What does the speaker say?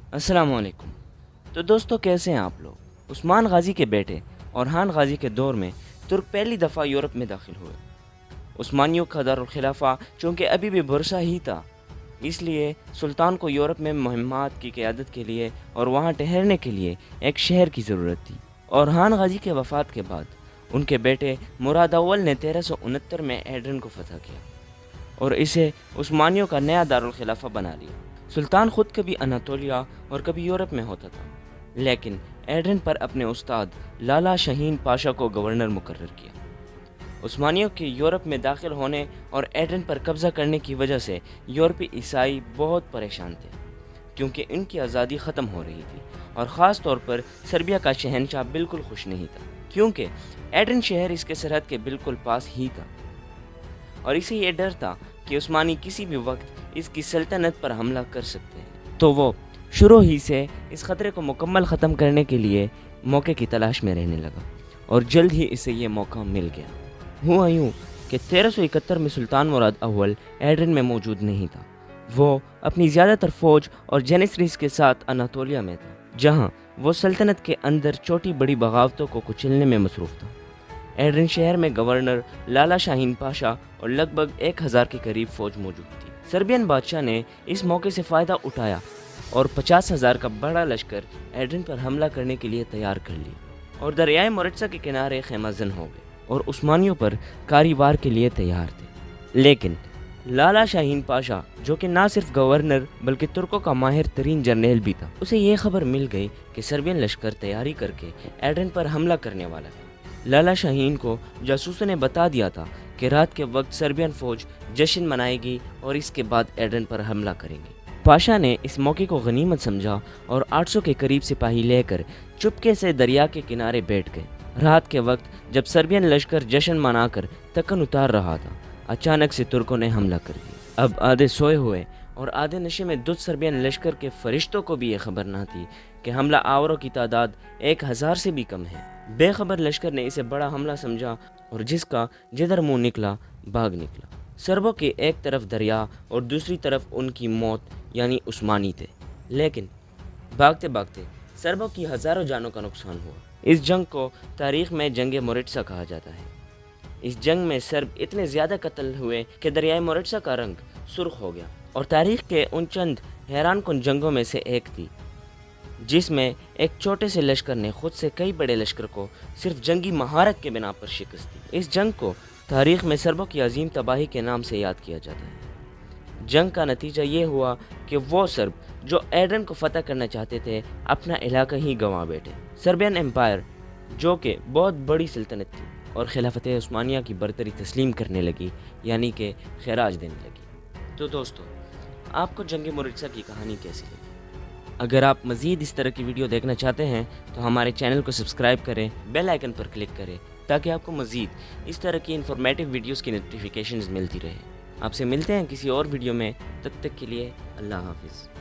अस्सलाम वालेकुम। तो दोस्तों, कैसे हैं आप लोग? उस्मान गाजी के बेटे औरहान गाजी के दौर में तुर्क पहली दफ़ा यूरोप में दाखिल हुए। उस्मानियों का दारुल खिलाफा चूँकि अभी भी बुरसा ही था, इसलिए सुल्तान को यूरोप में मुहिम्मात की क़यादत के लिए और वहाँ ठहरने के लिए एक शहर की ज़रूरत थी। औरहान गाजी के वफ़ात के बाद उनके बेटे मुराद अव्वल ने 1369 में एड्रन को फ़तह किया और इसे उस्मानियों का नया दारुल खिलाफा बना लिया। सुल्तान ख़ुद कभी अनातोलिया और कभी यूरोप में होता था, लेकिन एड्रन पर अपने उस्ताद लाला शाहीन पाशा को गवर्नर मुकर्रर किया। उस्मानियों के यूरोप में दाखिल होने और एड्रन पर कब्ज़ा करने की वजह से यूरोपी ईसाई बहुत परेशान थे, क्योंकि इनकी आज़ादी ख़त्म हो रही थी और ख़ास तौर पर सर्बिया का शहनशाह बिल्कुल खुश नहीं था, क्योंकि एड्रन शहर इसके सरहद के बिल्कुल पास ही था और इसे ये डर था कि उस्मानी किसी भी वक्त इसकी सल्तनत पर हमला कर सकते हैं। तो वो शुरू ही से इस ख़तरे को मुकम्मल ख़त्म करने के लिए मौके की तलाश में रहने लगा और जल्द ही इसे ये मौका मिल गया। हुआ यूँ कि 1371 में सुल्तान मुराद अव्वल एड्रन में मौजूद नहीं था। वो अपनी ज़्यादातर फ़ौज और जेनिसरीस के साथ अनातोलिया में था, जहाँ वो सल्तनत के अंदर छोटी बड़ी बगावतों को कुचलने में मसरूफ़ था। एड्रन शहर में गवर्नर लाला शाहीन पाशा और लगभग 1000 के करीब फ़ौज मौजूद थी। सर्बियन बादशाह ने इस मौके से फ़ायदा उठाया और 50,000 का बड़ा लश्कर एड्रन पर हमला करने के लिए तैयार कर लिया और दरियाए मोरिट्सा के किनारे खेमाजन हो गए और उस्मानियों पर कारीवार के लिए तैयार थे। लेकिन लाला शाहीन पाशा, जो कि ना सिर्फ गवर्नर बल्कि तुर्कों का माहिर तरीन जर्नैल भी था, उसे ये खबर मिल गई कि सर्बियन लश्कर तैयारी करके एड्रन पर हमला करने वाला है। लाला शाहीन को जासूसों ने बता दिया था कि रात के वक्त सर्बियन फ़ौज जश्न मनाएगी और इसके बाद एड्रन पर हमला करेंगे। पाशा ने इस मौके को गनीमत समझा और 800 के करीब सिपाही लेकर चुपके से दरिया के किनारे बैठ गए। रात के वक्त जब सर्बियन लश्कर जश्न मनाकर तकन उतार रहा था, अचानक से तुर्कों ने हमला कर दिया। अब आधे सोए हुए और आधे नशे में दुध सर्बियन लश्कर के फरिश्तों को भी ये खबर ना थी कि हमला आवरों की तादाद 1000 से भी कम है। बेखबर लश्कर ने इसे बड़ा हमला समझा और जिसका जिधर मुंह निकला भाग निकला। सर्बों के एक तरफ दरिया और दूसरी तरफ उनकी मौत यानी उस्मानी थे, लेकिन भागते भागते सर्बों की हज़ारों जानों का नुकसान हुआ। इस जंग को तारीख़ में जंग मोरिट्सा कहा जाता है। इस जंग में सर्ब इतने ज़्यादा कत्ल हुए कि दरियाए मोरिट्सा का रंग सुर्ख हो गया और तारीख़ के उन चंद हैरान कुन जंगों में से एक थी जिसमें एक छोटे से लश्कर ने खुद से कई बड़े लश्कर को सिर्फ जंगी महारत के बिना पर शिकस्त दी। इस जंग को तारीख़ में सर्बों की अजीम तबाही के नाम से याद किया जाता है। जंग का नतीजा ये हुआ कि वो सर्ब जो एड्रन को फ़तह करना चाहते थे, अपना इलाका ही गंवा बैठे। सर्बियन एम्पायर, जो कि बहुत बड़ी सल्तनत थी और खिलाफत उस्मानिया की बरतरी तस्लीम करने लगी, यानी कि खैराज देने लगी। तो दोस्तों, आपको जंग मोरिट्सा की कहानी कैसी लगी? अगर आप मज़ीद इस तरह की वीडियो देखना चाहते हैं तो हमारे चैनल को सब्सक्राइब करें, बेल आइकन पर क्लिक करें, ताकि आपको मज़ीद इस तरह की इन्फॉर्मेटिव वीडियोस की नोटिफिकेशंस मिलती रहे। आपसे मिलते हैं किसी और वीडियो में, तब तक के लिए अल्लाह हाफ़िज़।